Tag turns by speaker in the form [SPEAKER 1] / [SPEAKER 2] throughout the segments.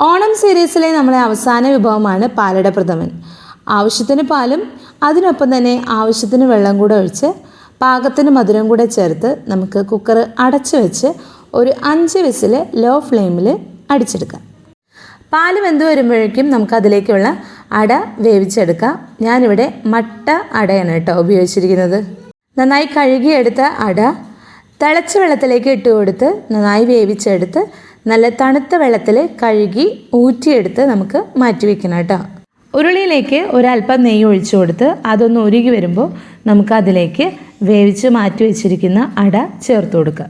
[SPEAKER 1] ഓണം സീരീസിലെ നമ്മുടെ അവസാന വിഭവമാണ് പാലട പ്രഥമൻ. ആവശ്യത്തിന് പാലും അതിനൊപ്പം തന്നെ ആവശ്യത്തിന് വെള്ളം കൂടെ ഒഴിച്ച് പാകത്തിന് മധുരം കൂടെ ചേർത്ത് നമുക്ക് കുക്കർ അടച്ചു വെച്ച് ഒരു 5 വിസിൽ ലോ ഫ്ലെയിമിൽ അടിച്ചെടുക്കാം. പാല് വെന്ത് വരുമ്പോഴേക്കും നമുക്കതിലേക്കുള്ള അട വേവിച്ചെടുക്കാം. ഞാനിവിടെ മട്ട അടയാണ് കേട്ടോ ഉപയോഗിച്ചിരിക്കുന്നത്. നന്നായി കഴുകിയെടുത്ത അട തിളച്ച വെള്ളത്തിലേക്ക് ഇട്ട് കൊടുത്ത് നന്നായി വേവിച്ചെടുത്ത് നല്ല തണുത്ത വെള്ളത്തിൽ കഴുകി ഊറ്റിയെടുത്ത് നമുക്ക് മാറ്റി വയ്ക്കണം കേട്ടോ. ഉരുളിയിലേക്ക് ഒരല്പം നെയ്യ് ഒഴിച്ചു കൊടുത്ത് അതൊന്ന് ഉരുകി വരുമ്പോൾ നമുക്ക് അതിലേക്ക് വേവിച്ച് മാറ്റി വെച്ചിരിക്കുന്ന അട ചേർത്ത് കൊടുക്കുക.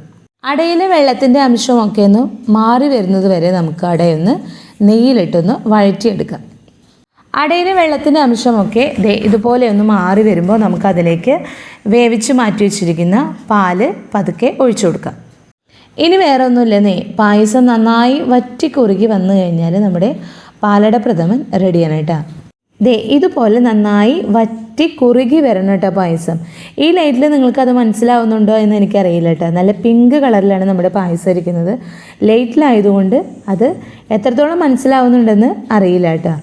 [SPEAKER 1] അടയിലെ വെള്ളത്തിൻ്റെ അംശമൊക്കെ ഒന്ന് മാറി വരുന്നത് വരെ നമുക്ക് അടയൊന്ന് നെയ്യിലിട്ടൊന്ന് വഴറ്റിയെടുക്കാം. അടയിലെ വെള്ളത്തിൻ്റെ അംശമൊക്കെ ഇതുപോലെ ഒന്ന് മാറി വരുമ്പോൾ നമുക്കതിലേക്ക് വേവിച്ച് മാറ്റി വെച്ചിരിക്കുന്ന പാല് പതുക്കെ ഒഴിച്ചു കൊടുക്കാം. ഇനി വേറെ ഒന്നുമില്ല, പായസം നന്നായി വറ്റി കുറുകി വന്നു കഴിഞ്ഞാൽ നമ്മുടെ പാലട പ്രഥമൻ റെഡിയാണ് കേട്ടോ. ഇതുപോലെ നന്നായി വറ്റി കുറുകി വരണം കേട്ടോ പായസം. ഈ ലൈറ്റിൽ നിങ്ങൾക്കത് മനസ്സിലാവുന്നുണ്ടോ എന്ന് എനിക്കറിയില്ല കേട്ടോ. നല്ല പിങ്ക് കളറിലാണ് നമ്മുടെ പായസം ഇരിക്കുന്നത്. ലൈറ്റിലായതുകൊണ്ട് അത് എത്രത്തോളം മനസ്സിലാവുന്നുണ്ടെന്ന് അറിയില്ല കേട്ടോ.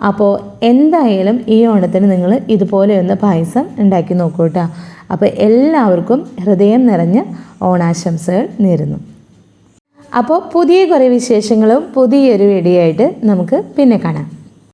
[SPEAKER 1] അപ്പോൾ എന്തായാലും ഈ ഓണത്തിന് നിങ്ങൾ ഇതുപോലെ ഒന്ന് പായസം ഉണ്ടാക്കി നോക്കൂ കേട്ടോ. അപ്പോൾ എല്ലാവർക്കും ഹൃദയം നിറഞ്ഞ ഓണാശംസകൾ നേരുന്നു. അപ്പോൾ പുതിയ കുറേ വിശേഷങ്ങളും പുതിയൊരു വീഡിയോ ആയിട്ട് നമുക്ക് പിന്നെ കാണാം.